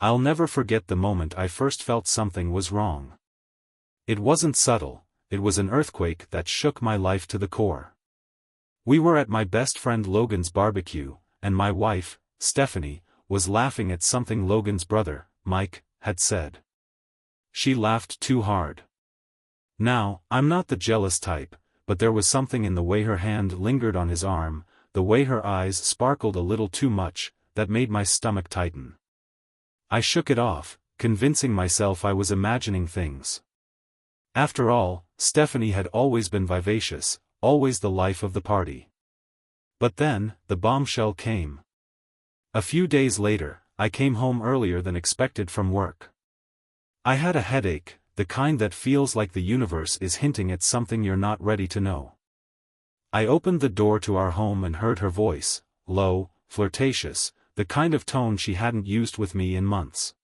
I'll never forget the moment I first felt something was wrong. It wasn't subtle, it was an earthquake that shook my life to the core. We were at my best friend Logan's barbecue, and my wife, Stephanie, was laughing at something Logan's brother, Mike, had said. She laughed too hard. Now, I'm not the jealous type, but there was something in the way her hand lingered on his arm, the way her eyes sparkled a little too much, that made my stomach tighten. I shook it off, convincing myself I was imagining things. After all, Stephanie had always been vivacious, always the life of the party. But then, the bombshell came. A few days later, I came home earlier than expected from work. I had a headache, the kind that feels like the universe is hinting at something you're not ready to know. I opened the door to our home and heard her voice, low, flirtatious, the kind of tone she hadn't used with me in months.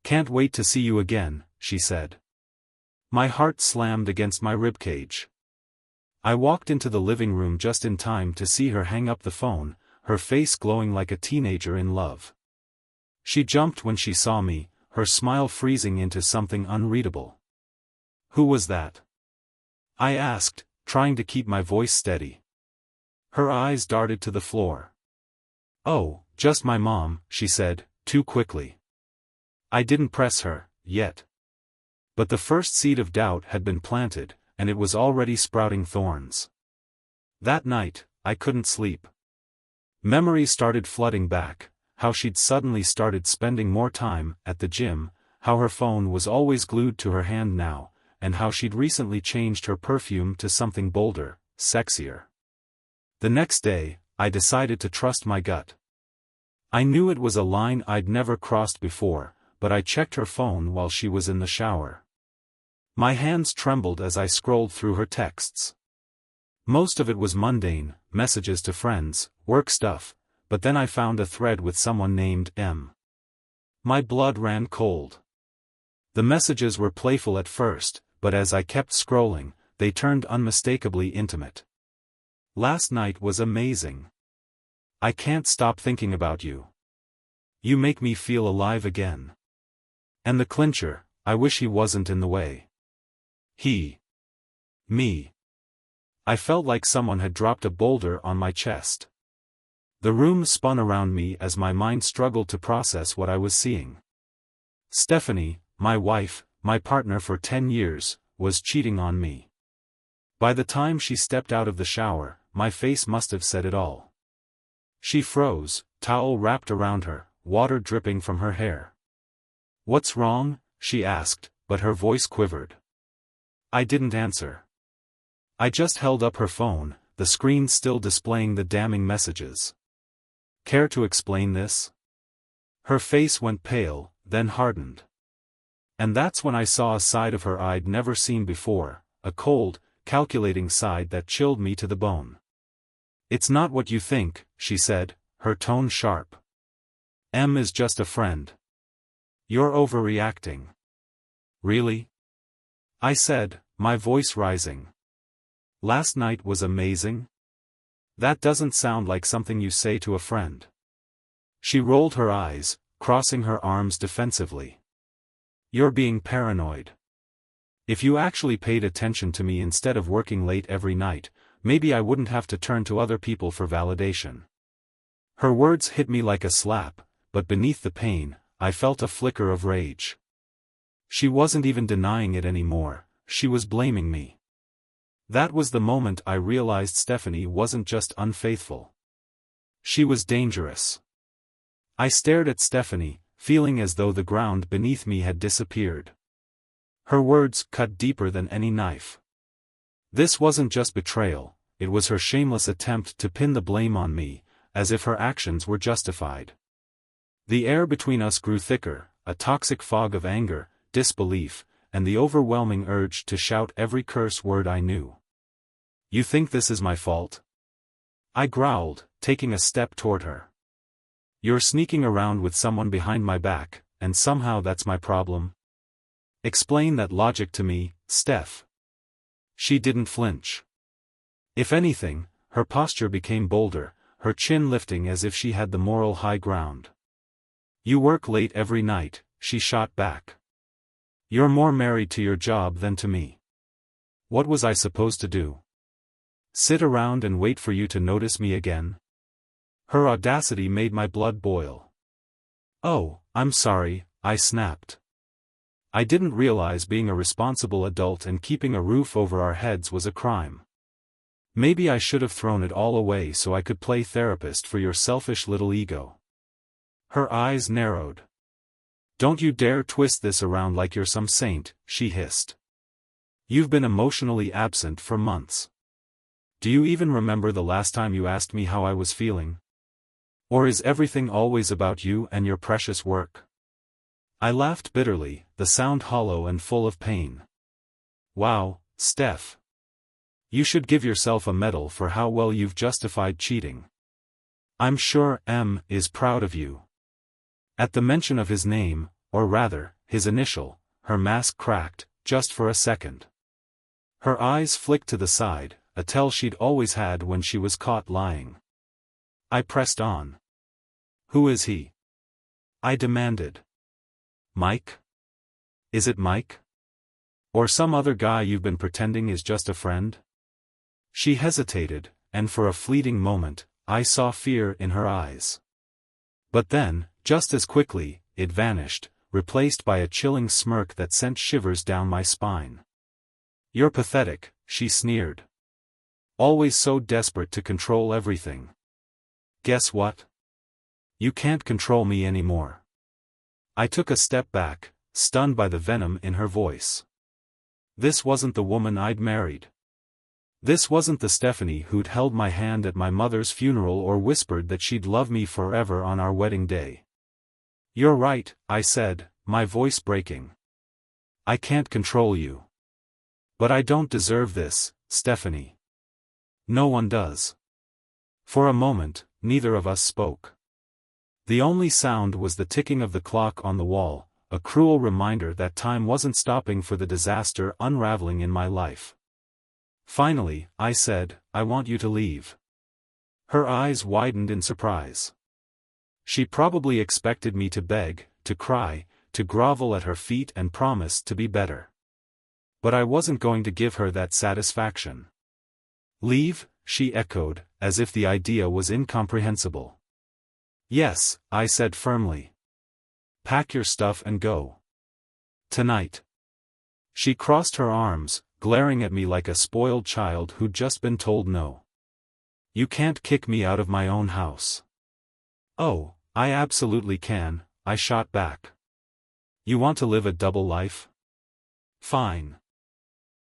"Can't wait to see you again," she said. My heart slammed against my ribcage. I walked into the living room just in time to see her hang up the phone, her face glowing like a teenager in love. She jumped when she saw me, her smile freezing into something unreadable. "Who was that?" I asked, trying to keep my voice steady. Her eyes darted to the floor. "Oh, just my mom," she said, too quickly. I didn't press her, yet. But the first seed of doubt had been planted, and it was already sprouting thorns. That night, I couldn't sleep. Memories started flooding back, how she'd suddenly started spending more time at the gym, how her phone was always glued to her hand now, and how she'd recently changed her perfume to something bolder, sexier. The next day, I decided to trust my gut. I knew it was a line I'd never crossed before, but I checked her phone while she was in the shower. My hands trembled as I scrolled through her texts. Most of it was mundane, messages to friends, work stuff, but then I found a thread with someone named M. My blood ran cold. The messages were playful at first, but as I kept scrolling, they turned unmistakably intimate. "Last night was amazing. I can't stop thinking about you. You make me feel alive again." And the clincher, I wish he wasn't in the way. He. Me. I felt like someone had dropped a boulder on my chest. The room spun around me as my mind struggled to process what I was seeing. Stephanie, my wife, my partner for 10 years, was cheating on me. By the time she stepped out of the shower, my face must have said it all. She froze, towel wrapped around her, water dripping from her hair. "What's wrong?" she asked, but her voice quivered. I didn't answer. I just held up her phone, the screen still displaying the damning messages. "Care to explain this?" Her face went pale, then hardened. And that's when I saw a side of her I'd never seen before, a cold, calculating side that chilled me to the bone. "It's not what you think," she said, her tone sharp. "M is just a friend. You're overreacting." "Really?" I said, my voice rising. "Last night was amazing? That doesn't sound like something you say to a friend." She rolled her eyes, crossing her arms defensively. "You're being paranoid. If you actually paid attention to me instead of working late every night, maybe I wouldn't have to turn to other people for validation." Her words hit me like a slap, but beneath the pain, I felt a flicker of rage. She wasn't even denying it anymore, she was blaming me. That was the moment I realized Stephanie wasn't just unfaithful. She was dangerous. I stared at Stephanie, feeling as though the ground beneath me had disappeared. Her words cut deeper than any knife. This wasn't just betrayal, it was her shameless attempt to pin the blame on me, as if her actions were justified. The air between us grew thicker, a toxic fog of anger, disbelief, and the overwhelming urge to shout every curse word I knew. "You think this is my fault?" I growled, taking a step toward her. "You're sneaking around with someone behind my back, and somehow that's my problem? Explain that logic to me, Steph." She didn't flinch. If anything, her posture became bolder, her chin lifting as if she had the moral high ground. You work late every night, she shot back. You're more married to your job than to me. What was I supposed to do? Sit around and wait for you to notice me again? Her audacity made my blood boil. Oh, I'm sorry, I snapped. I didn't realize being a responsible adult and keeping a roof over our heads was a crime. Maybe I should have thrown it all away so I could play therapist for your selfish little ego. Her eyes narrowed. Don't you dare twist this around like you're some saint, she hissed. You've been emotionally absent for months. Do you even remember the last time you asked me how I was feeling? Or is everything always about you and your precious work? I laughed bitterly, the sound hollow and full of pain. Wow, Steph. You should give yourself a medal for how well you've justified cheating. I'm sure M is proud of you. At the mention of his name, or rather, his initial, her mask cracked, just for a second. Her eyes flicked to the side, a tell she'd always had when she was caught lying. I pressed on. Who is he? I demanded. Mike? Is it Mike? Or some other guy you've been pretending is just a friend? She hesitated, and for a fleeting moment, I saw fear in her eyes. But then, just as quickly, it vanished, replaced by a chilling smirk that sent shivers down my spine. You're pathetic, she sneered. Always so desperate to control everything. Guess what? You can't control me anymore. I took a step back, stunned by the venom in her voice. This wasn't the woman I'd married. This wasn't the Stephanie who'd held my hand at my mother's funeral or whispered that she'd love me forever on our wedding day. You're right, I said, my voice breaking. I can't control you. But I don't deserve this, Stephanie. No one does. For a moment, neither of us spoke. The only sound was the ticking of the clock on the wall, a cruel reminder that time wasn't stopping for the disaster unraveling in my life. Finally, I said, I want you to leave. Her eyes widened in surprise. She probably expected me to beg, to cry, to grovel at her feet and promise to be better. But I wasn't going to give her that satisfaction. Leave, she echoed, as if the idea was incomprehensible. Yes, I said firmly. Pack your stuff and go. Tonight. She crossed her arms, glaring at me like a spoiled child who'd just been told no. You can't kick me out of my own house. Oh, I absolutely can, I shot back. You want to live a double life? Fine.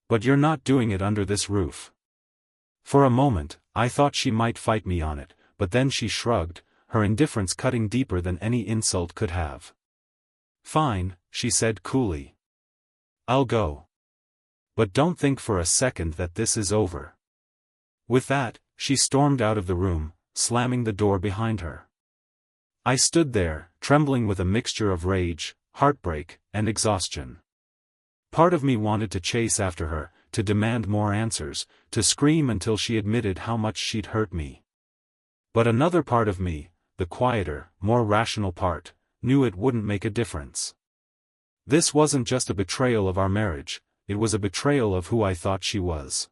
But you're not doing it under this roof. For a moment, I thought she might fight me on it, but then she shrugged, her indifference cutting deeper than any insult could have. Fine, she said coolly. I'll go. But don't think for a second that this is over. With that, she stormed out of the room, slamming the door behind her. I stood there, trembling with a mixture of rage, heartbreak, and exhaustion. Part of me wanted to chase after her, to demand more answers, to scream until she admitted how much she'd hurt me. But another part of me, the quieter, more rational part, knew it wouldn't make a difference. This wasn't just a betrayal of our marriage, it was a betrayal of who I thought she was.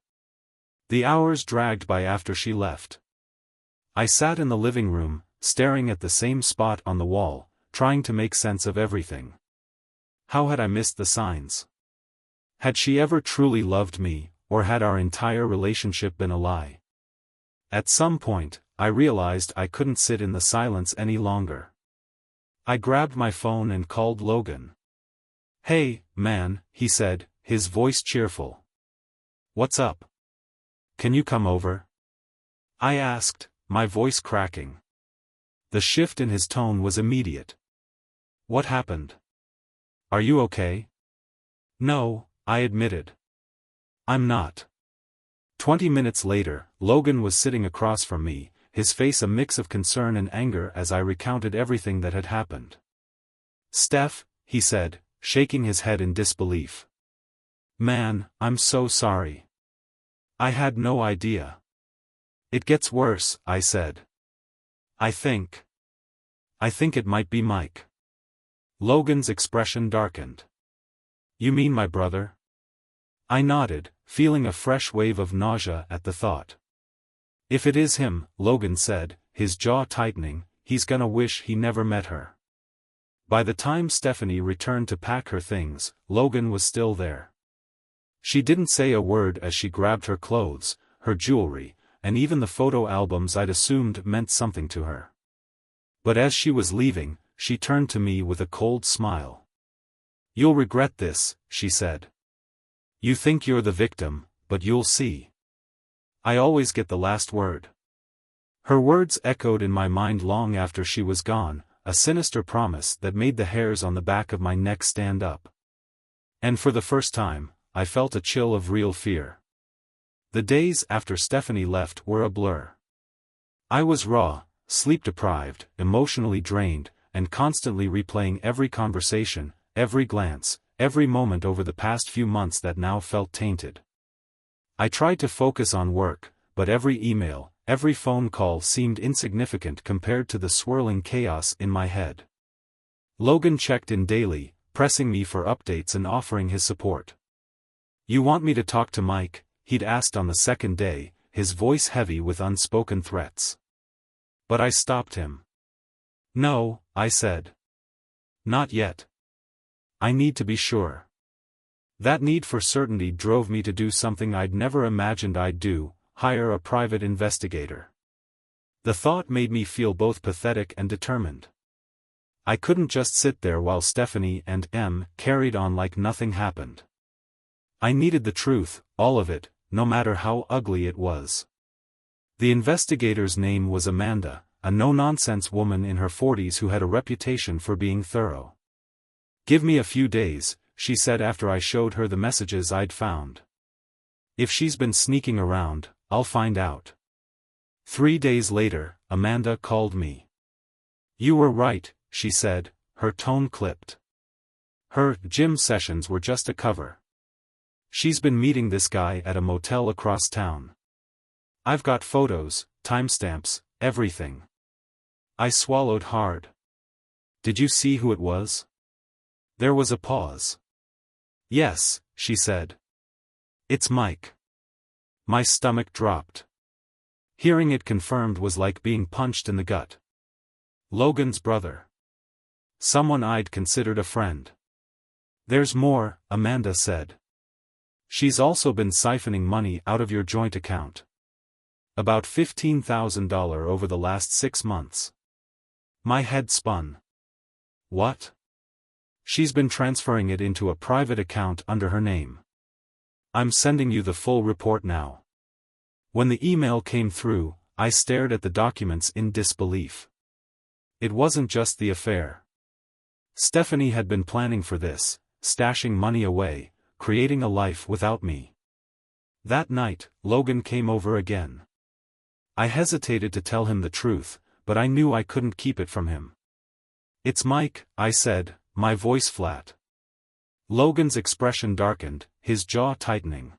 The hours dragged by after she left. I sat in the living room, staring at the same spot on the wall, trying to make sense of everything. How had I missed the signs? Had she ever truly loved me, or had our entire relationship been a lie? At some point, I realized I couldn't sit in the silence any longer. I grabbed my phone and called Logan. Hey, man, he said, his voice cheerful. What's up? Can you come over? I asked, my voice cracking. The shift in his tone was immediate. What happened? Are you okay? No, I admitted. I'm not. 20 minutes later, Logan was sitting across from me, his face a mix of concern and anger as I recounted everything that had happened. Steph, he said, shaking his head in disbelief. Man, I'm so sorry. I had no idea. It gets worse, I said. I think it might be Mike. Logan's expression darkened. You mean my brother? I nodded, feeling a fresh wave of nausea at the thought. If it is him, Logan said, his jaw tightening, he's gonna wish he never met her. By the time Stephanie returned to pack her things, Logan was still there. She didn't say a word as she grabbed her clothes, her jewelry, and even the photo albums I'd assumed meant something to her. But as she was leaving, she turned to me with a cold smile. You'll regret this, she said. You think you're the victim, but you'll see. I always get the last word. Her words echoed in my mind long after she was gone, a sinister promise that made the hairs on the back of my neck stand up. And for the first time, I felt a chill of real fear. The days after Stephanie left were a blur. I was raw, sleep-deprived, emotionally drained, and constantly replaying every conversation, every glance, every moment over the past few months that now felt tainted. I tried to focus on work, but every email, every phone call seemed insignificant compared to the swirling chaos in my head. Logan checked in daily, pressing me for updates and offering his support. You want me to talk to Mike? He'd asked on the second day, his voice heavy with unspoken threats. But I stopped him. No, I said. Not yet. I need to be sure. That need for certainty drove me to do something I'd never imagined I'd do, hire a private investigator. The thought made me feel both pathetic and determined. I couldn't just sit there while Stephanie and M carried on like nothing happened. I needed the truth, all of it, no matter how ugly it was. The investigator's name was Amanda, a no-nonsense woman in her 40s who had a reputation for being thorough. Give me a few days, she said after I showed her the messages I'd found. If she's been sneaking around, I'll find out. 3 days later, Amanda called me. You were right, she said, her tone clipped. Her gym sessions were just a cover. She's been meeting this guy at a motel across town. I've got photos, timestamps, everything. I swallowed hard. Did you see who it was? There was a pause. Yes, she said. It's Mike. My stomach dropped. Hearing it confirmed was like being punched in the gut. Logan's brother. Someone I'd considered a friend. There's more, Amanda said. She's also been siphoning money out of your joint account. About $15,000 over the last 6 months. My head spun. What? She's been transferring it into a private account under her name. I'm sending you the full report now. When the email came through, I stared at the documents in disbelief. It wasn't just the affair. Stephanie had been planning for this, stashing money away, creating a life without me. That night, Logan came over again. I hesitated to tell him the truth, but I knew I couldn't keep it from him. It's Mike, I said, my voice flat. Logan's expression darkened, his jaw tightening.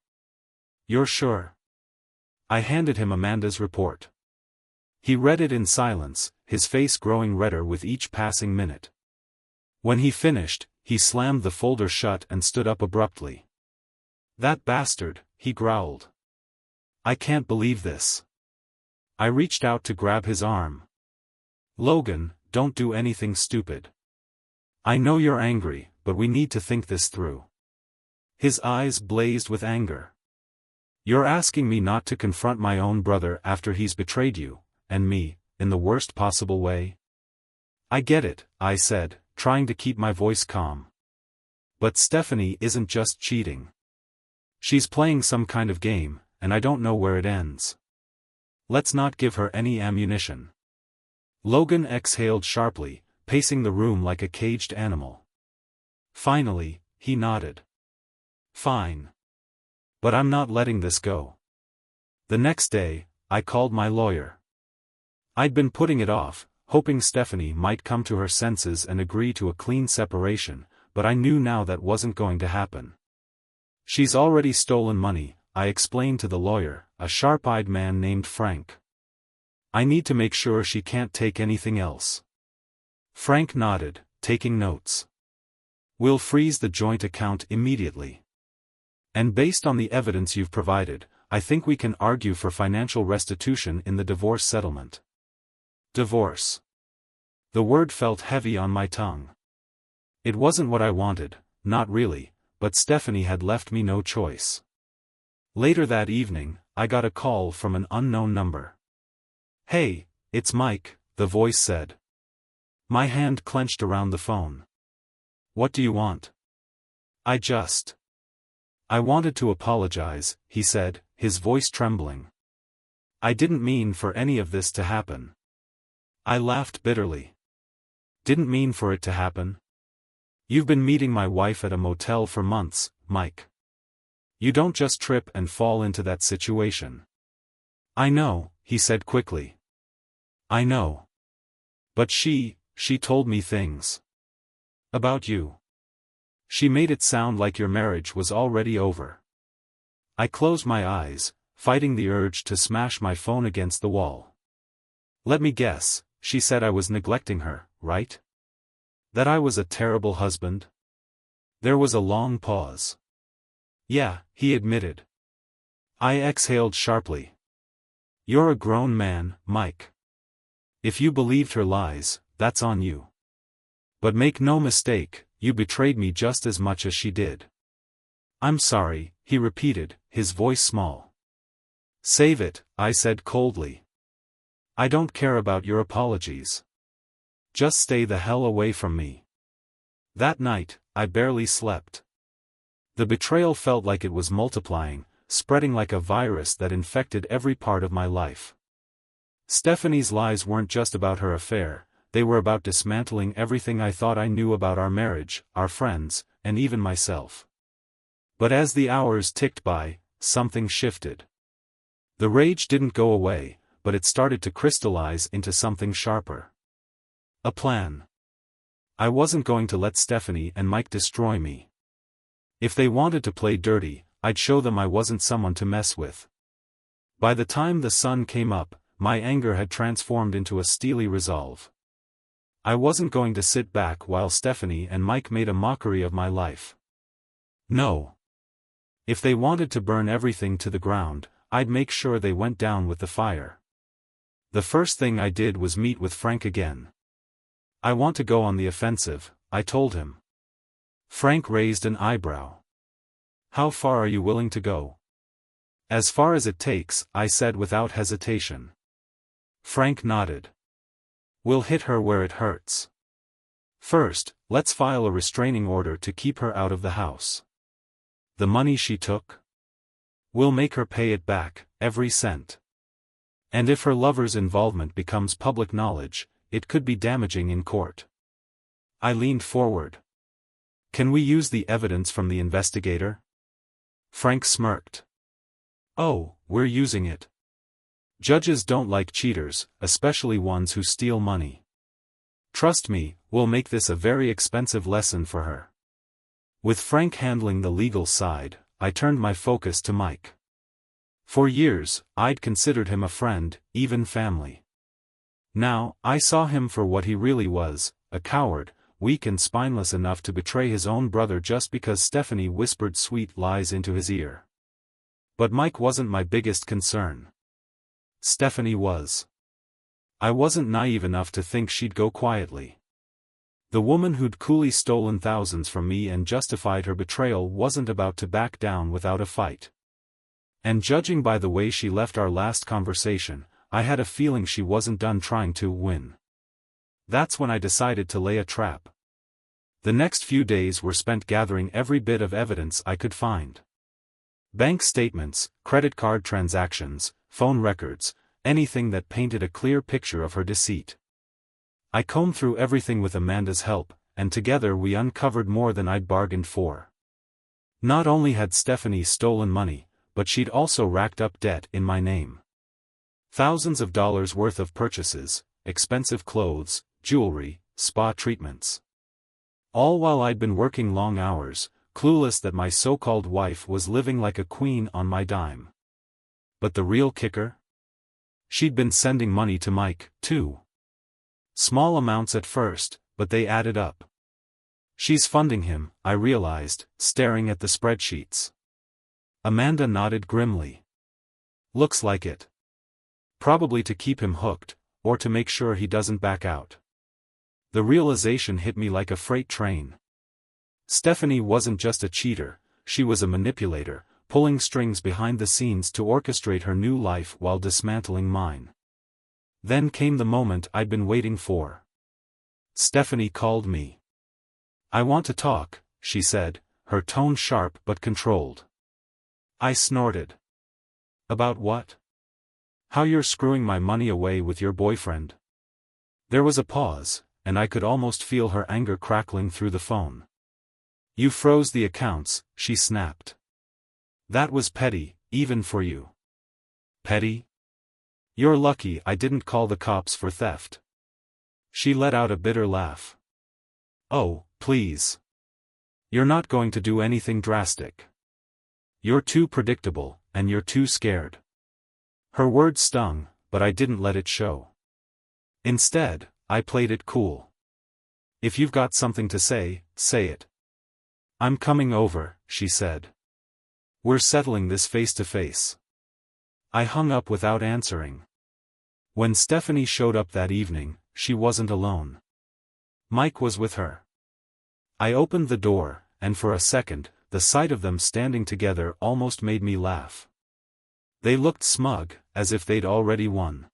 You're sure? I handed him Amanda's report. He read it in silence, his face growing redder with each passing minute. When he finished, he slammed the folder shut and stood up abruptly. That bastard, he growled. I can't believe this. I reached out to grab his arm. Logan, don't do anything stupid. I know you're angry, but we need to think this through. His eyes blazed with anger. You're asking me not to confront my own brother after he's betrayed you, and me, in the worst possible way? I get it, I said, trying to keep my voice calm. But Stephanie isn't just cheating. She's playing some kind of game, and I don't know where it ends. Let's not give her any ammunition. Logan exhaled sharply, pacing the room like a caged animal. Finally, he nodded. Fine. But I'm not letting this go. The next day, I called my lawyer. I'd been putting it off, hoping Stephanie might come to her senses and agree to a clean separation, but I knew now that wasn't going to happen. She's already stolen money, I explained to the lawyer, a sharp-eyed man named Frank. I need to make sure she can't take anything else. Frank nodded, taking notes. We'll freeze the joint account immediately. And based on the evidence you've provided, I think we can argue for financial restitution in the divorce settlement. Divorce. The word felt heavy on my tongue. It wasn't what I wanted, not really, but Stephanie had left me no choice. Later that evening, I got a call from an unknown number. "Hey, it's Mike," the voice said. My hand clenched around the phone. "What do you want?" I wanted to apologize," he said, his voice trembling. "I didn't mean for any of this to happen." I laughed bitterly. "Didn't mean for it to happen? You've been meeting my wife at a motel for months, Mike. You don't just trip and fall into that situation." "I know," he said quickly. "I know. But she told me things. About you. She made it sound like your marriage was already over." I closed my eyes, fighting the urge to smash my phone against the wall. "Let me guess, she said I was neglecting her, right? That I was a terrible husband?" There was a long pause. "Yeah," he admitted. I exhaled sharply. "You're a grown man, Mike. If you believed her lies, that's on you. But make no mistake, you betrayed me just as much as she did." "I'm sorry," he repeated, his voice small. "Save it," I said coldly. "I don't care about your apologies. Just stay the hell away from me." That night, I barely slept. The betrayal felt like it was multiplying, spreading like a virus that infected every part of my life. Stephanie's lies weren't just about her affair, they were about dismantling everything I thought I knew about our marriage, our friends, and even myself. But as the hours ticked by, something shifted. The rage didn't go away, but it started to crystallize into something sharper. A plan. I wasn't going to let Stephanie and Mike destroy me. If they wanted to play dirty, I'd show them I wasn't someone to mess with. By the time the sun came up, my anger had transformed into a steely resolve. I wasn't going to sit back while Stephanie and Mike made a mockery of my life. No. If they wanted to burn everything to the ground, I'd make sure they went down with the fire. The first thing I did was meet with Frank again. "I want to go on the offensive," I told him. Frank raised an eyebrow. "How far are you willing to go?" "As far as it takes," I said without hesitation. Frank nodded. "We'll hit her where it hurts. First, let's file a restraining order to keep her out of the house. The money she took? We'll make her pay it back, every cent. And if her lover's involvement becomes public knowledge, it could be damaging in court." I leaned forward. "Can we use the evidence from the investigator?" Frank smirked. "Oh, we're using it. Judges don't like cheaters, especially ones who steal money. Trust me, we'll make this a very expensive lesson for her." With Frank handling the legal side, I turned my focus to Mike. For years, I'd considered him a friend, even family. Now, I saw him for what he really was, a coward, weak and spineless enough to betray his own brother just because Stephanie whispered sweet lies into his ear. But Mike wasn't my biggest concern. Stephanie was. I wasn't naive enough to think she'd go quietly. The woman who'd coolly stolen thousands from me and justified her betrayal wasn't about to back down without a fight. And judging by the way she left our last conversation, I had a feeling she wasn't done trying to win. That's when I decided to lay a trap. The next few days were spent gathering every bit of evidence I could find. Bank statements, credit card transactions, phone records, anything that painted a clear picture of her deceit. I combed through everything with Amanda's help, and together we uncovered more than I'd bargained for. Not only had Stephanie stolen money, but she'd also racked up debt in my name. Thousands of dollars worth of purchases, expensive clothes, jewelry, spa treatments. All while I'd been working long hours, clueless that my so-called wife was living like a queen on my dime. But the real kicker? She'd been sending money to Mike, too. Small amounts at first, but they added up. She's funding him, I realized, staring at the spreadsheets. Amanda nodded grimly. Looks like it. Probably to keep him hooked, or to make sure he doesn't back out. The realization hit me like a freight train. Stephanie wasn't just a cheater, she was a manipulator, pulling strings behind the scenes to orchestrate her new life while dismantling mine. Then came the moment I'd been waiting for. Stephanie called me. I want to talk, she said, her tone sharp but controlled. I snorted. About what? How you're screwing my money away with your boyfriend. There was a pause, and I could almost feel her anger crackling through the phone. You froze the accounts, she snapped. That was petty, even for you. Petty? You're lucky I didn't call the cops for theft. She let out a bitter laugh. Oh, please. You're not going to do anything drastic. You're too predictable, and you're too scared. Her words stung, but I didn't let it show. Instead, I played it cool. If you've got something to say, say it. I'm coming over, she said. We're settling this face to face. I hung up without answering. When Stephanie showed up that evening, she wasn't alone. Mike was with her. I opened the door, and for a second, the sight of them standing together almost made me laugh. They looked smug, as if they'd already won.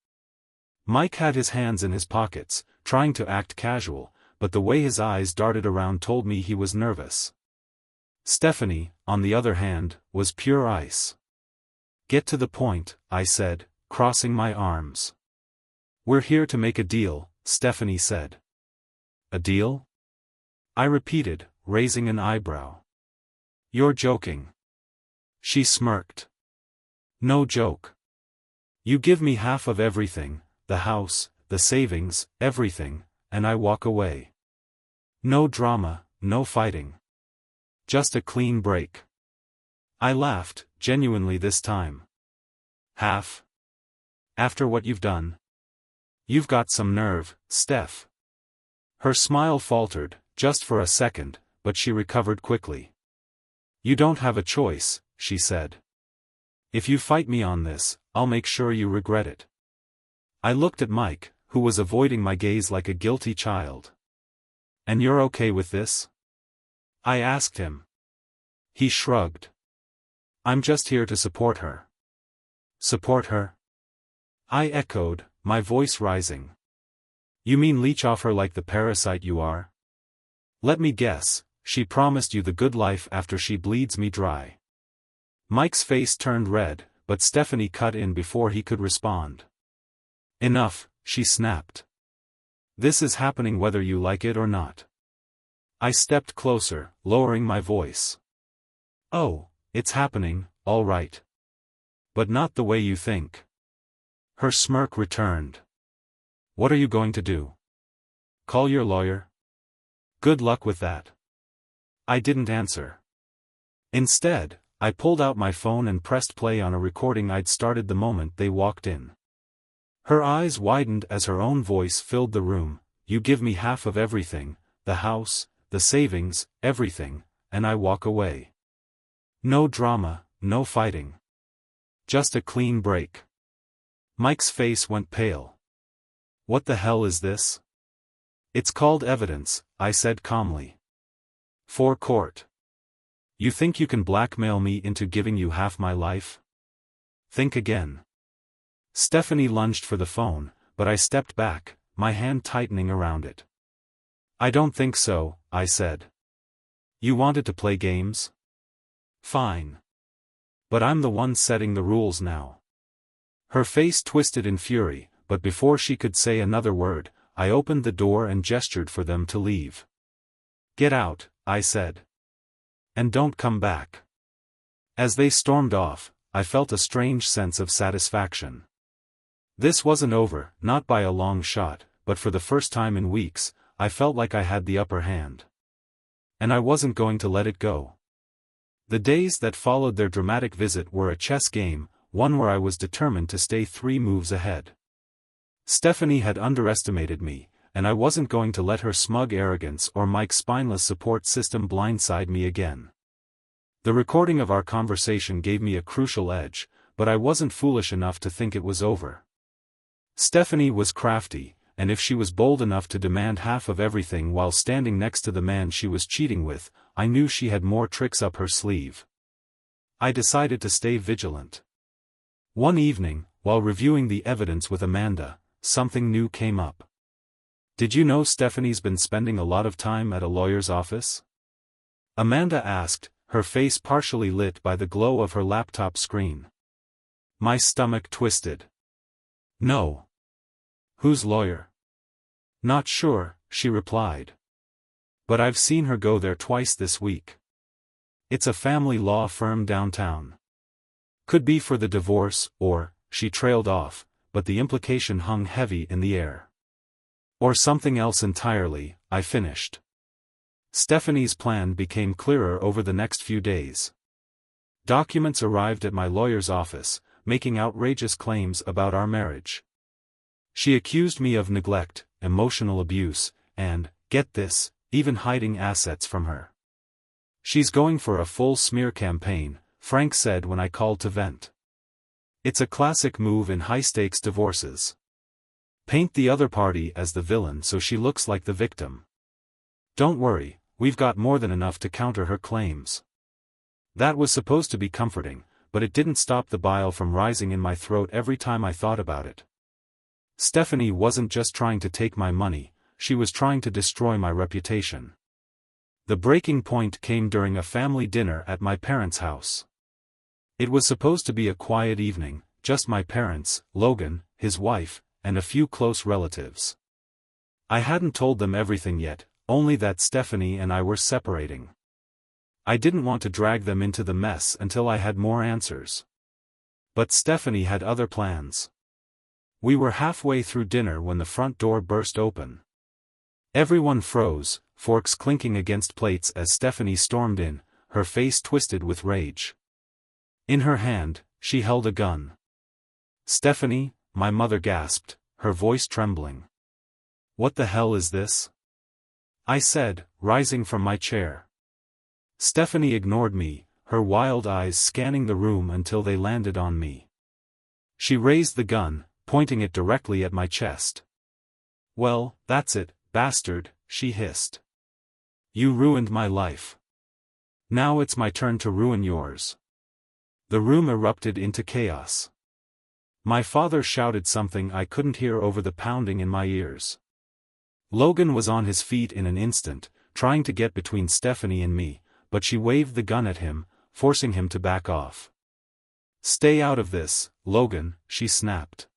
Mike had his hands in his pockets, trying to act casual, but the way his eyes darted around told me he was nervous. Stephanie, on the other hand, was pure ice. Get to the point, I said, crossing my arms. We're here to make a deal, Stephanie said. A deal? I repeated, raising an eyebrow. You're joking. She smirked. No joke. You give me half of everything, the house, the savings, everything, and I walk away. No drama, no fighting. Just a clean break. I laughed, genuinely this time. Half? After what you've done? You've got some nerve, Steph. Her smile faltered, just for a second, but she recovered quickly. You don't have a choice, she said. If you fight me on this, I'll make sure you regret it. I looked at Mike, who was avoiding my gaze like a guilty child. And you're okay with this? I asked him. He shrugged. I'm just here to support her. Support her? I echoed, my voice rising. You mean leech off her like the parasite you are? Let me guess, she promised you the good life after she bleeds me dry. Mike's face turned red, but Stephanie cut in before he could respond. Enough, she snapped. This is happening whether you like it or not. I stepped closer, lowering my voice. Oh, it's happening, all right. But not the way you think. Her smirk returned. What are you going to do? Call your lawyer? Good luck with that. I didn't answer. Instead, I pulled out my phone and pressed play on a recording I'd started the moment they walked in. Her eyes widened as her own voice filled the room. You give me half of everything, the house, the savings, everything, and I walk away. No drama, no fighting. Just a clean break. Mike's face went pale. What the hell is this? It's called evidence, I said calmly. For court. You think you can blackmail me into giving you half my life? Think again. Stephanie lunged for the phone, but I stepped back, my hand tightening around it. I don't think so, I said. You wanted to play games? Fine. But I'm the one setting the rules now. Her face twisted in fury, but before she could say another word, I opened the door and gestured for them to leave. Get out, I said. And don't come back. As they stormed off, I felt a strange sense of satisfaction. This wasn't over, not by a long shot, but for the first time in weeks, I felt like I had the upper hand. And I wasn't going to let it go. The days that followed their dramatic visit were a chess game, one where I was determined to stay 3 moves ahead. Stephanie had underestimated me, and I wasn't going to let her smug arrogance or Mike's spineless support system blindside me again. The recording of our conversation gave me a crucial edge, but I wasn't foolish enough to think it was over. Stephanie was crafty, and if she was bold enough to demand half of everything while standing next to the man she was cheating with, I knew she had more tricks up her sleeve. I decided to stay vigilant. One evening, while reviewing the evidence with Amanda, something new came up. "Did you know Stephanie's been spending a lot of time at a lawyer's office?" Amanda asked, her face partially lit by the glow of her laptop screen. My stomach twisted. "No." "Whose lawyer?" "Not sure," she replied. "But I've seen her go there twice this week. It's a family law firm downtown. Could be for the divorce, or," she trailed off, but the implication hung heavy in the air. "Or something else entirely," I finished. Stephanie's plan became clearer over the next few days. Documents arrived at my lawyer's office, making outrageous claims about our marriage. She accused me of neglect, emotional abuse, and, get this, even hiding assets from her. "She's going for a full smear campaign," Frank said when I called to vent. "It's a classic move in high-stakes divorces. Paint the other party as the villain so she looks like the victim. Don't worry, we've got more than enough to counter her claims." That was supposed to be comforting, but it didn't stop the bile from rising in my throat every time I thought about it. Stephanie wasn't just trying to take my money, she was trying to destroy my reputation. The breaking point came during a family dinner at my parents' house. It was supposed to be a quiet evening, just my parents, Logan, his wife, and a few close relatives. I hadn't told them everything yet, only that Stephanie and I were separating. I didn't want to drag them into the mess until I had more answers. But Stephanie had other plans. We were halfway through dinner when the front door burst open. Everyone froze, forks clinking against plates as Stephanie stormed in, her face twisted with rage. In her hand, she held a gun. "Stephanie," my mother gasped, her voice trembling. "What the hell is this?" I said, rising from my chair. Stephanie ignored me, her wild eyes scanning the room until they landed on me. She raised the gun, pointing it directly at my chest. "Well, that's it, bastard," she hissed. "You ruined my life. Now it's my turn to ruin yours." The room erupted into chaos. My father shouted something I couldn't hear over the pounding in my ears. Logan was on his feet in an instant, trying to get between Stephanie and me, but she waved the gun at him, forcing him to back off. "Stay out of this, Logan," she snapped.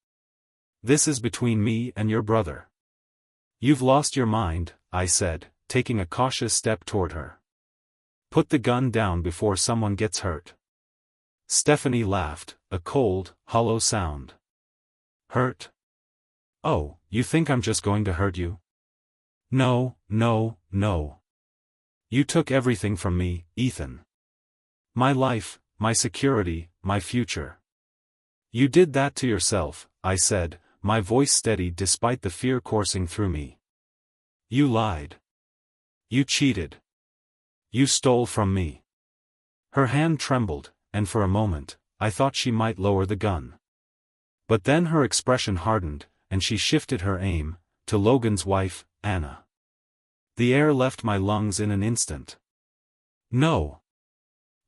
"This is between me and your brother." "You've lost your mind," I said, taking a cautious step toward her. "Put the gun down before someone gets hurt." Stephanie laughed, a cold, hollow sound. "Hurt? Oh, you think I'm just going to hurt you? No, no, no. You took everything from me, Ethan. My life, my security, my future. You did that to yourself," I said, my voice steady despite the fear coursing through me. "You lied. You cheated. You stole from me." Her hand trembled, and for a moment, I thought she might lower the gun. But then her expression hardened, and she shifted her aim, to Logan's wife, Anna. The air left my lungs in an instant. "No!"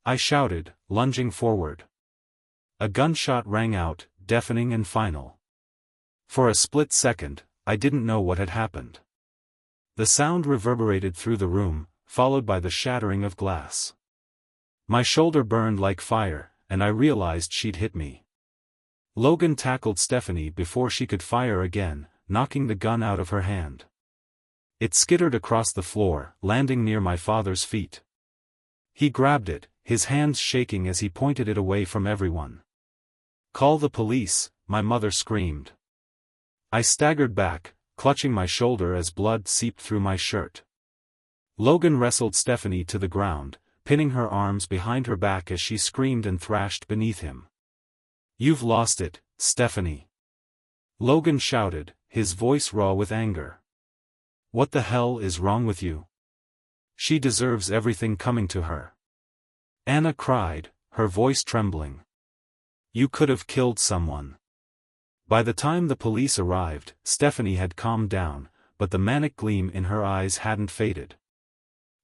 I shouted, lunging forward. A gunshot rang out, deafening and final. For a split second, I didn't know what had happened. The sound reverberated through the room, followed by the shattering of glass. My shoulder burned like fire, and I realized she'd hit me. Logan tackled Stephanie before she could fire again, knocking the gun out of her hand. It skittered across the floor, landing near my father's feet. He grabbed it, his hands shaking as he pointed it away from everyone. "Call the police," my mother screamed. I staggered back, clutching my shoulder as blood seeped through my shirt. Logan wrestled Stephanie to the ground, pinning her arms behind her back as she screamed and thrashed beneath him. "You've lost it, Stephanie!" Logan shouted, his voice raw with anger. What the hell is wrong with you? She deserves everything coming to her. Anna cried, her voice trembling. You could have killed someone. By the time the police arrived, Stephanie had calmed down, but the manic gleam in her eyes hadn't faded.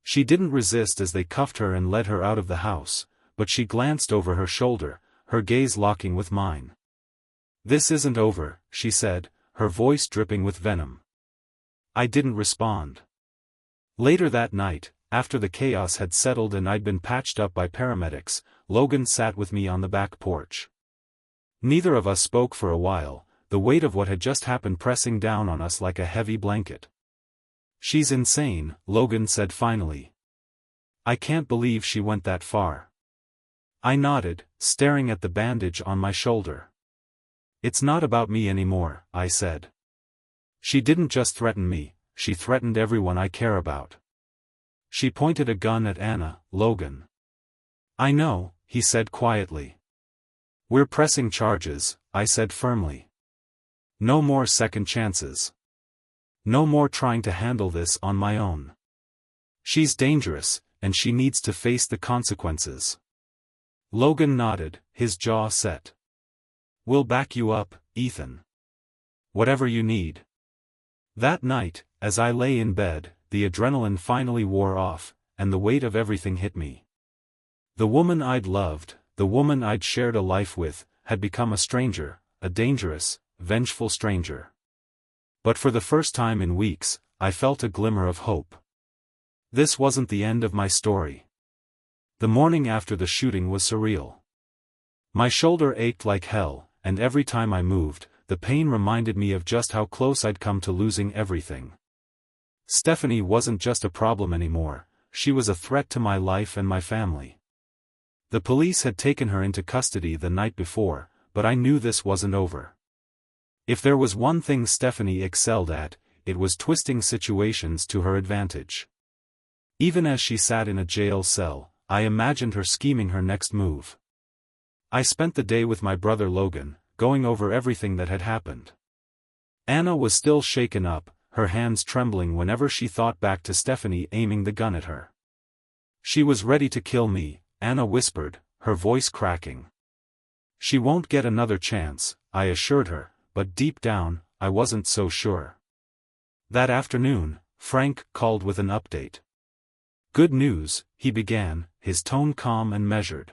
She didn't resist as they cuffed her and led her out of the house, but she glanced over her shoulder, her gaze locking with mine. This isn't over, she said, her voice dripping with venom. I didn't respond. Later that night, after the chaos had settled and I'd been patched up by paramedics, Logan sat with me on the back porch. Neither of us spoke for a while, the weight of what had just happened pressing down on us like a heavy blanket. She's insane, Logan said finally. I can't believe she went that far. I nodded, staring at the bandage on my shoulder. It's not about me anymore, I said. She didn't just threaten me, she threatened everyone I care about. She pointed a gun at Anna, Logan. I know, he said quietly. We're pressing charges, I said firmly. No more second chances. No more trying to handle this on my own. She's dangerous, and she needs to face the consequences. Logan nodded, his jaw set. We'll back you up, Ethan. Whatever you need. That night, as I lay in bed, the adrenaline finally wore off, and the weight of everything hit me. The woman I'd loved, the woman I'd shared a life with, had become a stranger, a dangerous, vengeful stranger. But for the first time in weeks, I felt a glimmer of hope. This wasn't the end of my story. The morning after the shooting was surreal. My shoulder ached like hell, and every time I moved, the pain reminded me of just how close I'd come to losing everything. Stephanie wasn't just a problem anymore, she was a threat to my life and my family. The police had taken her into custody the night before, but I knew this wasn't over. If there was one thing Stephanie excelled at, it was twisting situations to her advantage. Even as she sat in a jail cell, I imagined her scheming her next move. I spent the day with my brother Logan, going over everything that had happened. Anna was still shaken up, her hands trembling whenever she thought back to Stephanie aiming the gun at her. She was ready to kill me, Anna whispered, her voice cracking. She won't get another chance, I assured her, but deep down, I wasn't so sure. That afternoon, Frank called with an update. Good news, he began, his tone calm and measured.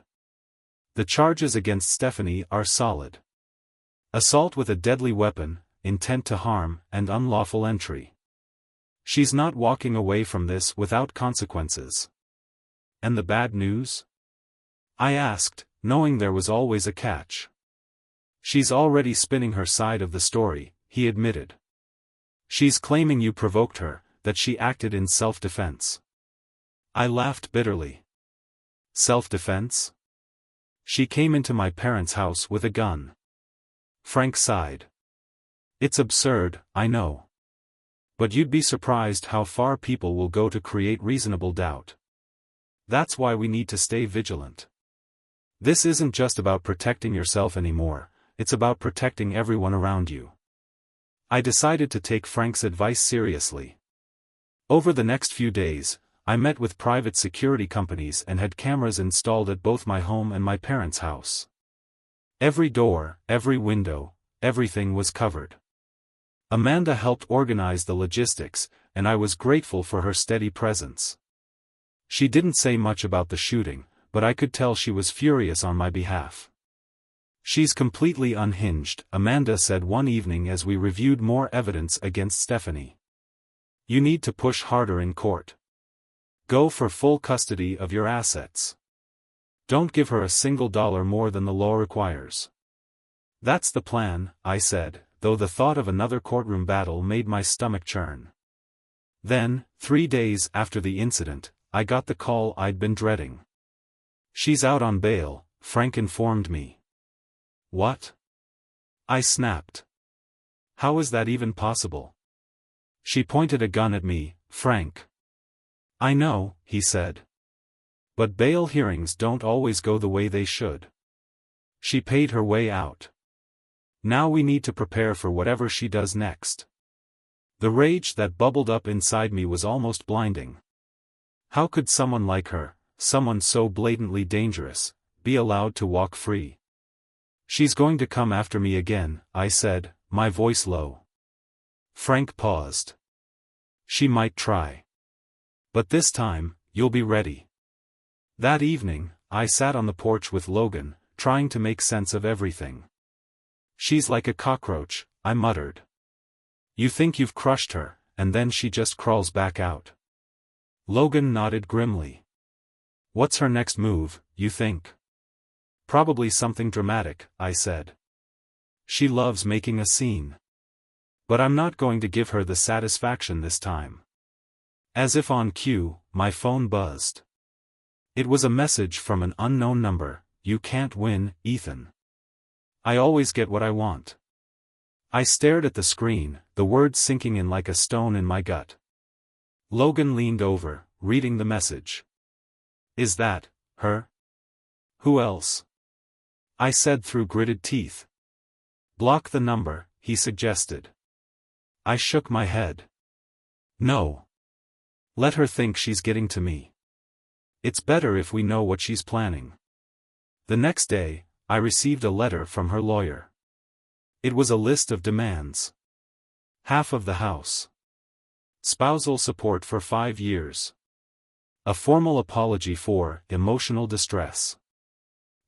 The charges against Stephanie are solid. Assault with a deadly weapon, intent to harm, and unlawful entry. She's not walking away from this without consequences. And the bad news? I asked, knowing there was always a catch. She's already spinning her side of the story, he admitted. She's claiming you provoked her, that she acted in self-defense. I laughed bitterly. Self-defense? She came into my parents' house with a gun. Frank sighed. It's absurd, I know. But you'd be surprised how far people will go to create reasonable doubt. That's why we need to stay vigilant. This isn't just about protecting yourself anymore, it's about protecting everyone around you. I decided to take Frank's advice seriously. Over the next few days, I met with private security companies and had cameras installed at both my home and my parents' house. Every door, every window, everything was covered. Amanda helped organize the logistics, and I was grateful for her steady presence. She didn't say much about the shooting, but I could tell she was furious on my behalf. She's completely unhinged, Amanda said one evening as we reviewed more evidence against Stephanie. You need to push harder in court. Go for full custody of your assets. Don't give her a single dollar more than the law requires. That's the plan, I said, though the thought of another courtroom battle made my stomach churn. Then, 3 days after the incident, I got the call I'd been dreading. She's out on bail, Frank informed me. What? I snapped. How is that even possible? She pointed a gun at me, Frank. I know, he said. But bail hearings don't always go the way they should. She paid her way out. Now we need to prepare for whatever she does next. The rage that bubbled up inside me was almost blinding. How could someone like her, someone so blatantly dangerous, be allowed to walk free? "She's going to come after me again," I said, my voice low. Frank paused. "She might try. But this time, you'll be ready." That evening, I sat on the porch with Logan, trying to make sense of everything. "She's like a cockroach," I muttered. "You think you've crushed her, and then she just crawls back out." Logan nodded grimly. "What's her next move, you think?" "Probably something dramatic," I said. "She loves making a scene. But I'm not going to give her the satisfaction this time." As if on cue, my phone buzzed. It was a message from an unknown number. "You can't win, Ethan. I always get what I want." I stared at the screen, the words sinking in like a stone in my gut. Logan leaned over, reading the message. "Is that her?" "Who else?" I said through gritted teeth. "Block the number," he suggested. I shook my head. "No. Let her think she's getting to me. It's better if we know what she's planning." The next day, I received a letter from her lawyer. It was a list of demands. Half of the house. Spousal support for 5 years. A formal apology for emotional distress.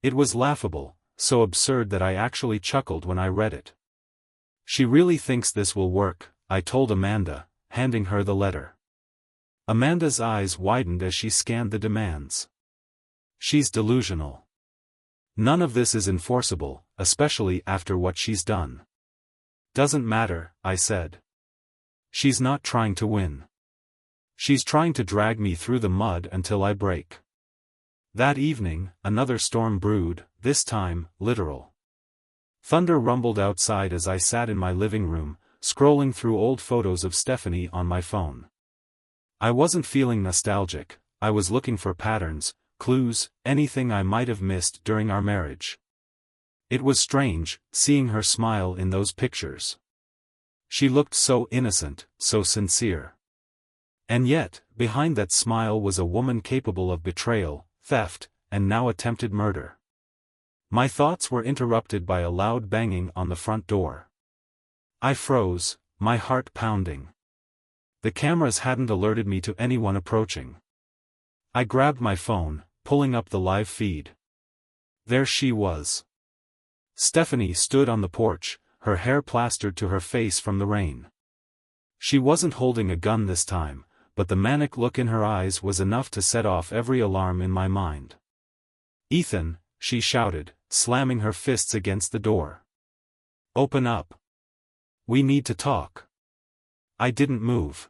It was laughable, so absurd that I actually chuckled when I read it. "She really thinks this will work," I told Amanda, handing her the letter. Amanda's eyes widened as she scanned the demands. "She's delusional. None of this is enforceable, especially after what she's done." "Doesn't matter," I said. "She's not trying to win. She's trying to drag me through the mud until I break." That evening, another storm brewed, this time, literal. Thunder rumbled outside as I sat in my living room, scrolling through old photos of Stephanie on my phone. I wasn't feeling nostalgic, I was looking for patterns, clues, anything I might have missed during our marriage. It was strange, seeing her smile in those pictures. She looked so innocent, so sincere. And yet, behind that smile was a woman capable of betrayal, theft, and now attempted murder. My thoughts were interrupted by a loud banging on the front door. I froze, my heart pounding. The cameras hadn't alerted me to anyone approaching. I grabbed my phone, pulling up the live feed. There she was. Stephanie stood on the porch, her hair plastered to her face from the rain. She wasn't holding a gun this time, but the manic look in her eyes was enough to set off every alarm in my mind. "Ethan," she shouted, slamming her fists against the door. "Open up. We need to talk." I didn't move.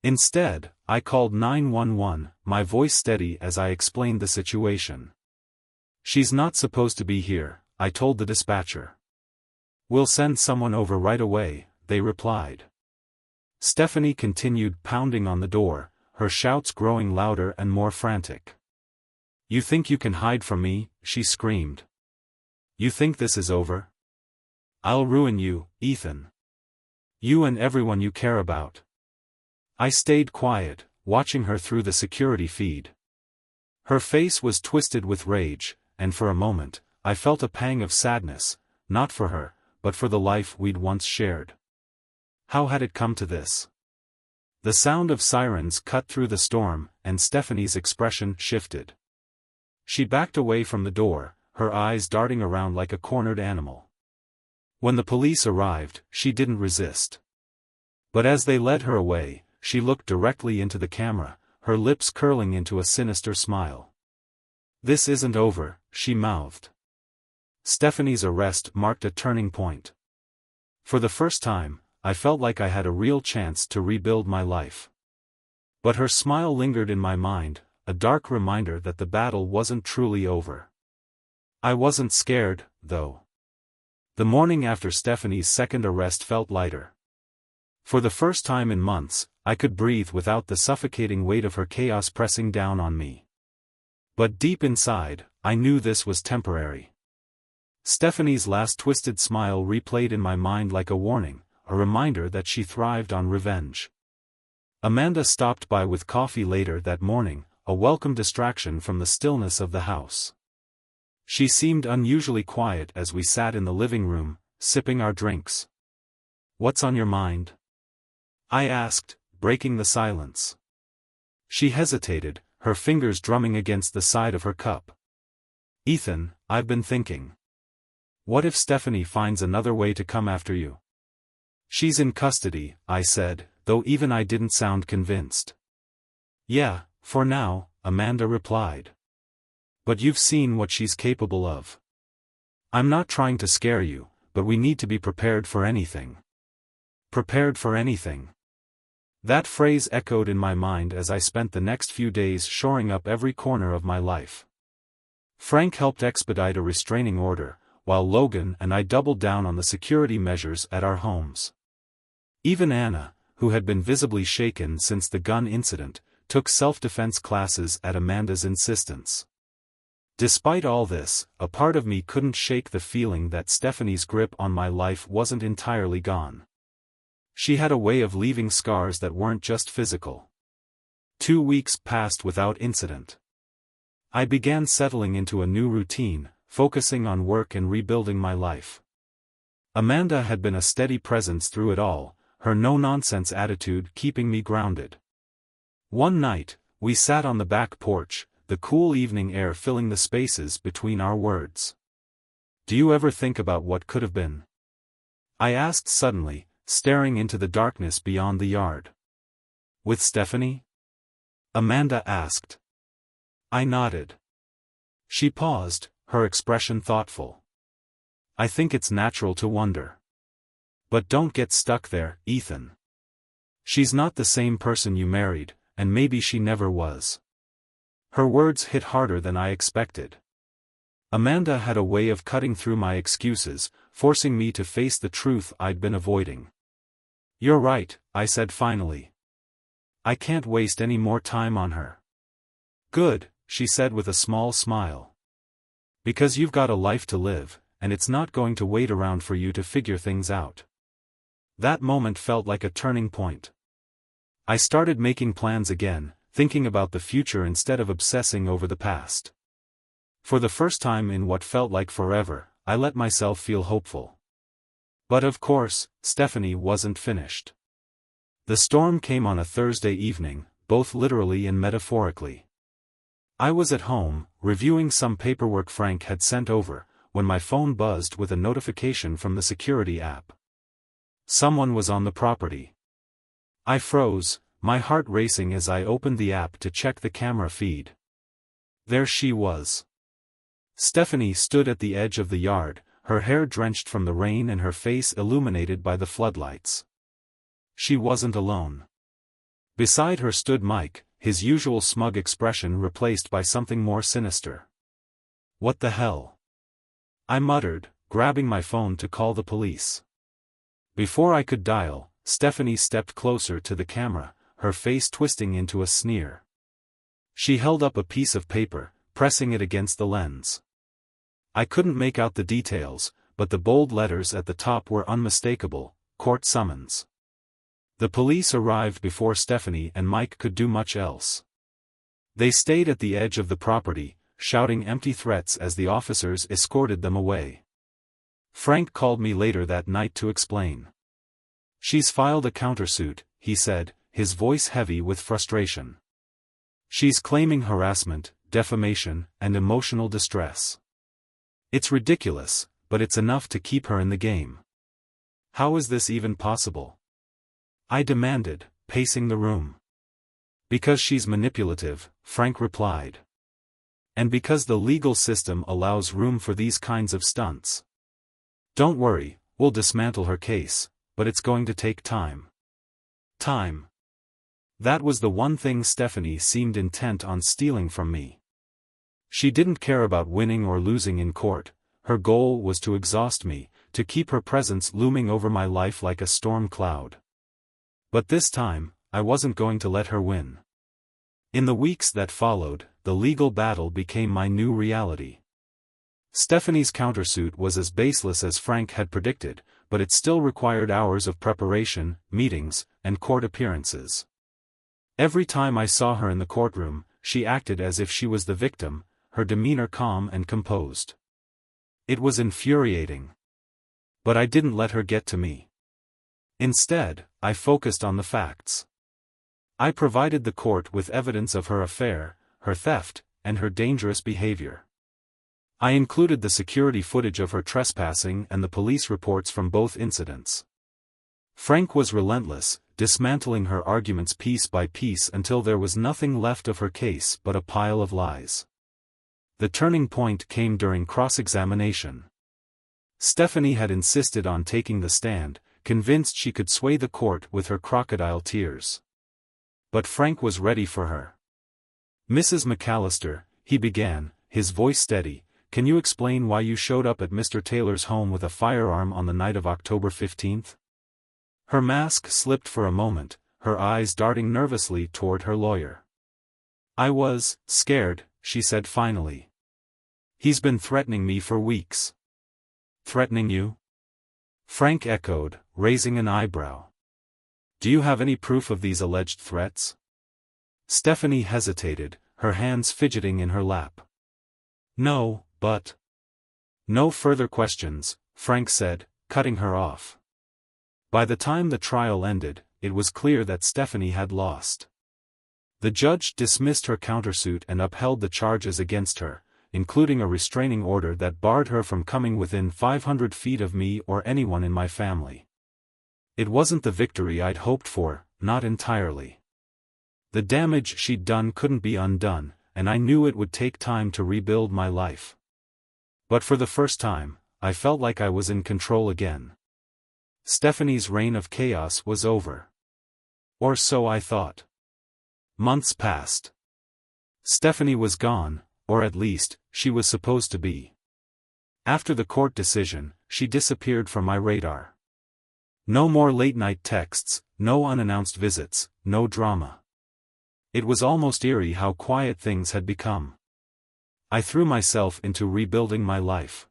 Instead, I called 911, my voice steady as I explained the situation. "She's not supposed to be here," I told the dispatcher. "We'll send someone over right away," they replied. Stephanie continued pounding on the door, her shouts growing louder and more frantic. "You think you can hide from me?" she screamed. "You think this is over? I'll ruin you, Ethan. You and everyone you care about." I stayed quiet, watching her through the security feed. Her face was twisted with rage, and for a moment, I felt a pang of sadness, not for her, but for the life we'd once shared. How had it come to this? The sound of sirens cut through the storm, and Stephanie's expression shifted. She backed away from the door, her eyes darting around like a cornered animal. When the police arrived, she didn't resist. But as they led her away, she looked directly into the camera, her lips curling into a sinister smile. "This isn't over," she mouthed. Stephanie's arrest marked a turning point. For the first time, I felt like I had a real chance to rebuild my life. But her smile lingered in my mind, a dark reminder that the battle wasn't truly over. I wasn't scared, though. The morning after Stephanie's second arrest felt lighter. For the first time in months, I could breathe without the suffocating weight of her chaos pressing down on me. But deep inside, I knew this was temporary. Stephanie's last twisted smile replayed in my mind like a warning, a reminder that she thrived on revenge. Amanda stopped by with coffee later that morning, a welcome distraction from the stillness of the house. She seemed unusually quiet as we sat in the living room, sipping our drinks. "What's on your mind?" I asked, breaking the silence. She hesitated, her fingers drumming against the side of her cup. "Ethan, I've been thinking. What if Stephanie finds another way to come after you?" "She's in custody," I said, though even I didn't sound convinced. "Yeah, for now," Amanda replied. "But you've seen what she's capable of. I'm not trying to scare you, but we need to be prepared for anything." Prepared for anything. That phrase echoed in my mind as I spent the next few days shoring up every corner of my life. Frank helped expedite a restraining order, while Logan and I doubled down on the security measures at our homes. Even Anna, who had been visibly shaken since the gun incident, took self-defense classes at Amanda's insistence. Despite all this, a part of me couldn't shake the feeling that Stephanie's grip on my life wasn't entirely gone. She had a way of leaving scars that weren't just physical. 2 weeks passed without incident. I began settling into a new routine, focusing on work and rebuilding my life. Amanda had been a steady presence through it all, her no-nonsense attitude keeping me grounded. One night, we sat on the back porch, the cool evening air filling the spaces between our words. "Do you ever think about what could have been?" I asked suddenly, staring into the darkness beyond the yard. "With Stephanie?" Amanda asked. I nodded. She paused, her expression thoughtful. "I think it's natural to wonder. But don't get stuck there, Ethan. She's not the same person you married, and maybe she never was." Her words hit harder than I expected. Amanda had a way of cutting through my excuses, forcing me to face the truth I'd been avoiding. "You're right," I said finally. "I can't waste any more time on her." "Good," she said with a small smile. "Because you've got a life to live, and it's not going to wait around for you to figure things out." That moment felt like a turning point. I started making plans again, thinking about the future instead of obsessing over the past. For the first time in what felt like forever, I let myself feel hopeful. But of course, Stephanie wasn't finished. The storm came on a Thursday evening, both literally and metaphorically. I was at home, reviewing some paperwork Frank had sent over, when my phone buzzed with a notification from the security app. Someone was on the property. I froze, my heart racing as I opened the app to check the camera feed. There she was. Stephanie stood at the edge of the yard, her hair drenched from the rain and her face illuminated by the floodlights. She wasn't alone. Beside her stood Mike, his usual smug expression replaced by something more sinister. "What the hell?" I muttered, grabbing my phone to call the police. Before I could dial, Stephanie stepped closer to the camera, her face twisting into a sneer. She held up a piece of paper, pressing it against the lens. I couldn't make out the details, but the bold letters at the top were unmistakable: "Court summons." The police arrived before Stephanie and Mike could do much else. They stayed at the edge of the property, shouting empty threats as the officers escorted them away. Frank called me later that night to explain. "She's filed a countersuit," he said, his voice heavy with frustration. "She's claiming harassment, defamation, and emotional distress. It's ridiculous, but it's enough to keep her in the game." "How is this even possible?" I demanded, pacing the room. "Because she's manipulative," Frank replied. "And because the legal system allows room for these kinds of stunts. Don't worry, we'll dismantle her case, but it's going to take time." Time. That was the one thing Stephanie seemed intent on stealing from me. She didn't care about winning or losing in court. Her goal was to exhaust me, to keep her presence looming over my life like a storm cloud. But this time, I wasn't going to let her win. In the weeks that followed, the legal battle became my new reality. Stephanie's countersuit was as baseless as Frank had predicted, but it still required hours of preparation, meetings, and court appearances. Every time I saw her in the courtroom, she acted as if she was the victim, her demeanor calm and composed. It was infuriating. But I didn't let her get to me. Instead, I focused on the facts. I provided the court with evidence of her affair, her theft, and her dangerous behavior. I included the security footage of her trespassing and the police reports from both incidents. Frank was relentless, dismantling her arguments piece by piece until there was nothing left of her case but a pile of lies. The turning point came during cross-examination. Stephanie had insisted on taking the stand, convinced she could sway the court with her crocodile tears. But Frank was ready for her. "Mrs. McAllister," he began, his voice steady, "can you explain why you showed up at Mr. Taylor's home with a firearm on the night of October 15th? Her mask slipped for a moment, her eyes darting nervously toward her lawyer. "I was scared," she said finally. "He's been threatening me for weeks." "Threatening you?" Frank echoed, raising an eyebrow. "Do you have any proof of these alleged threats?" Stephanie hesitated, her hands fidgeting in her lap. "No, but—" "No further questions," Frank said, cutting her off. By the time the trial ended, it was clear that Stephanie had lost. The judge dismissed her countersuit and upheld the charges against her, including a restraining order that barred her from coming within 500 feet of me or anyone in my family. It wasn't the victory I'd hoped for, not entirely. The damage she'd done couldn't be undone, and I knew it would take time to rebuild my life. But for the first time, I felt like I was in control again. Stephanie's reign of chaos was over. Or so I thought. Months passed. Stephanie was gone, or at least, she was supposed to be. After the court decision, she disappeared from my radar. No more late-night texts, no unannounced visits, no drama. It was almost eerie how quiet things had become. I threw myself into rebuilding my life.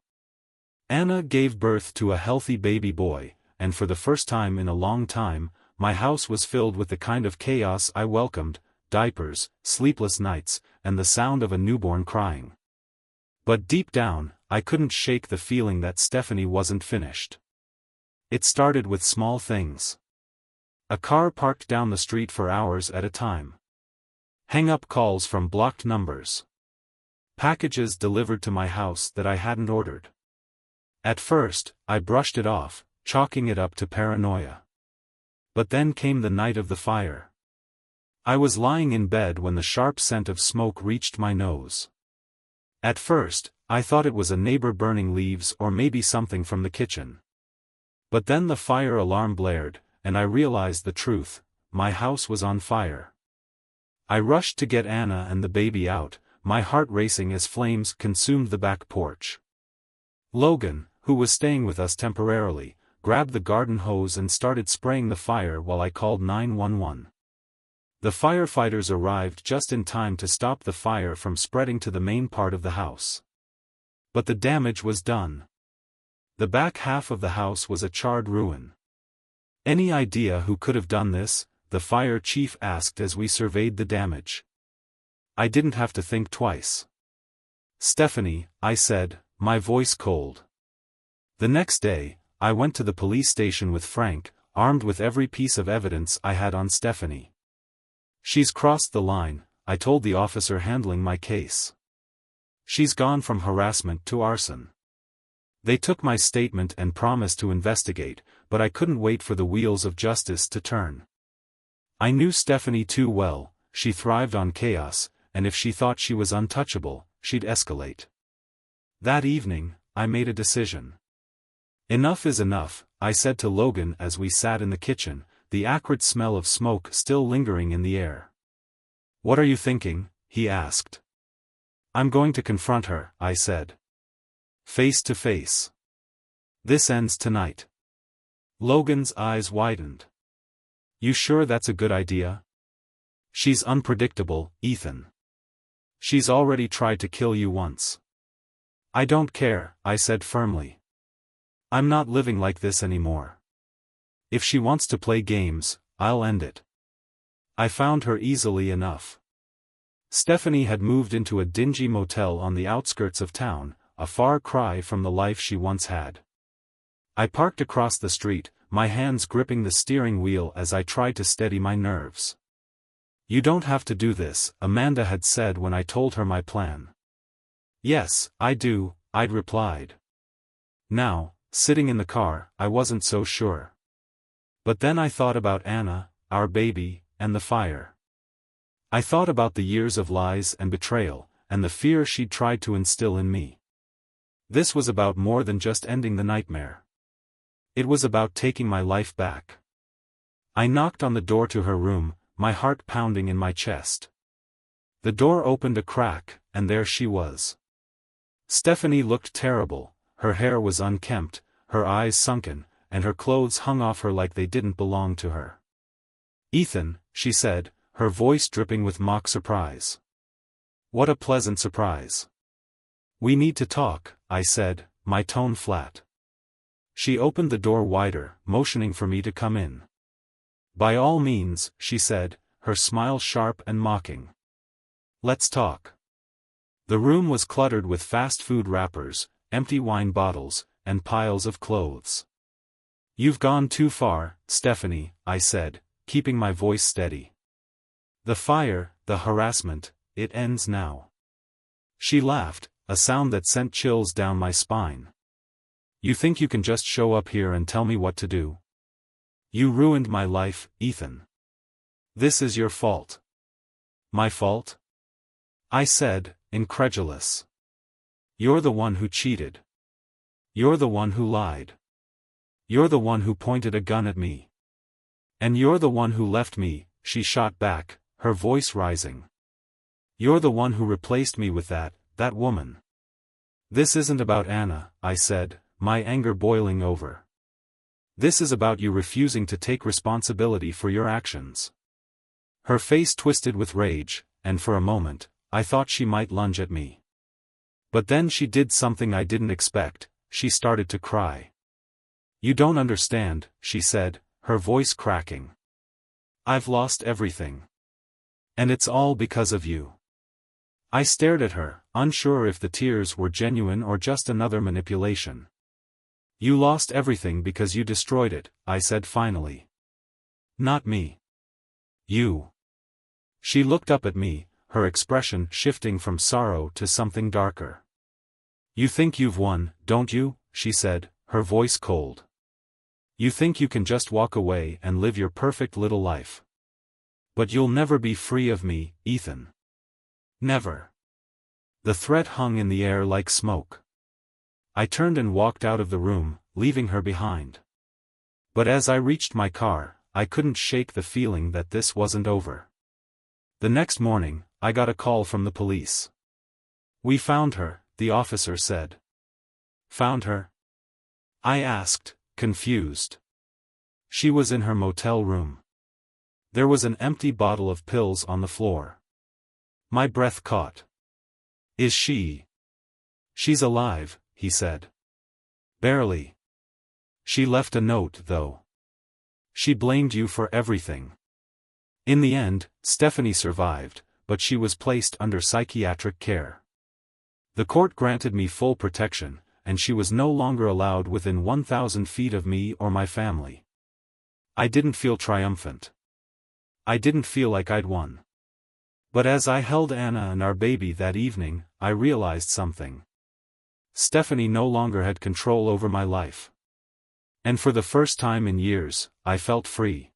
Anna gave birth to a healthy baby boy, and for the first time in a long time, my house was filled with the kind of chaos I welcomed: diapers, sleepless nights, and the sound of a newborn crying. But deep down, I couldn't shake the feeling that Stephanie wasn't finished. It started with small things. A car parked down the street for hours at a time. Hang-up calls from blocked numbers. Packages delivered to my house that I hadn't ordered. At first, I brushed it off, chalking it up to paranoia. But then came the night of the fire. I was lying in bed when the sharp scent of smoke reached my nose. At first, I thought it was a neighbor burning leaves or maybe something from the kitchen. But then the fire alarm blared, and I realized the truth: my house was on fire. I rushed to get Anna and the baby out, my heart racing as flames consumed the back porch. Logan, who was staying with us temporarily, grabbed the garden hose and started spraying the fire while I called 911. The firefighters arrived just in time to stop the fire from spreading to the main part of the house. But the damage was done. The back half of the house was a charred ruin. "Any idea who could have done this?" the fire chief asked as we surveyed the damage. I didn't have to think twice. "Stephanie," I said, my voice cold. The next day, I went to the police station with Frank, armed with every piece of evidence I had on Stephanie. "She's crossed the line," I told the officer handling my case. "She's gone from harassment to arson." They took my statement and promised to investigate, but I couldn't wait for the wheels of justice to turn. I knew Stephanie too well: she thrived on chaos, and if she thought she was untouchable, she'd escalate. That evening, I made a decision. "Enough is enough," I said to Logan as we sat in the kitchen, the acrid smell of smoke still lingering in the air. "What are you thinking?" he asked. "I'm going to confront her," I said. "Face to face. This ends tonight." Logan's eyes widened. "You sure that's a good idea?" "She's unpredictable, Ethan. She's already tried to kill you once." "I don't care," I said firmly. I'm not living like this anymore. If she wants to play games, I'll end it. I found her easily enough. Stephanie had moved into a dingy motel on the outskirts of town, a far cry from the life she once had. I parked across the street, my hands gripping the steering wheel as I tried to steady my nerves. You don't have to do this, Amanda had said when I told her my plan. Yes, I do, I'd replied. Now, sitting in the car, I wasn't so sure. But then I thought about Anna, our baby, and the fire. I thought about the years of lies and betrayal, and the fear she'd tried to instill in me. This was about more than just ending the nightmare. It was about taking my life back. I knocked on the door to her room, my heart pounding in my chest. The door opened a crack, and there she was. Stephanie looked terrible, her hair was unkempt, her eyes sunken, and her clothes hung off her like they didn't belong to her. Ethan, she said, her voice dripping with mock surprise. What a pleasant surprise. We need to talk, I said, my tone flat. She opened the door wider, motioning for me to come in. By all means, she said, her smile sharp and mocking. Let's talk. The room was cluttered with fast food wrappers, empty wine bottles, and piles of clothes. You've gone too far, Stephanie, I said, keeping my voice steady. The fire, the harassment, it ends now. She laughed, a sound that sent chills down my spine. You think you can just show up here and tell me what to do? You ruined my life, Ethan. This is your fault. My fault? I said, incredulous. You're the one who cheated. You're the one who lied. You're the one who pointed a gun at me. And you're the one who left me, she shot back, her voice rising. You're the one who replaced me with that woman. This isn't about Anna, I said, my anger boiling over. This is about you refusing to take responsibility for your actions. Her face twisted with rage, and for a moment, I thought she might lunge at me. But then she did something I didn't expect, she started to cry. You don't understand, she said, her voice cracking. I've lost everything. And it's all because of you. I stared at her, unsure if the tears were genuine or just another manipulation. You lost everything because you destroyed it, I said finally. Not me. You. She looked up at me, her expression shifting from sorrow to something darker. You think you've won, don't you? She said, her voice cold. You think you can just walk away and live your perfect little life. But you'll never be free of me, Ethan. Never. The threat hung in the air like smoke. I turned and walked out of the room, leaving her behind. But as I reached my car, I couldn't shake the feeling that this wasn't over. The next morning, I got a call from the police. We found her, the officer said. Found her? I asked, confused. She was in her motel room. There was an empty bottle of pills on the floor. My breath caught. Is she? She's alive, he said. Barely. She left a note, though. She blamed you for everything. In the end, Stephanie survived, but she was placed under psychiatric care. The court granted me full protection, and she was no longer allowed within 1,000 feet of me or my family. I didn't feel triumphant. I didn't feel like I'd won. But as I held Anna and our baby that evening, I realized something. Stephanie no longer had control over my life. And for the first time in years, I felt free.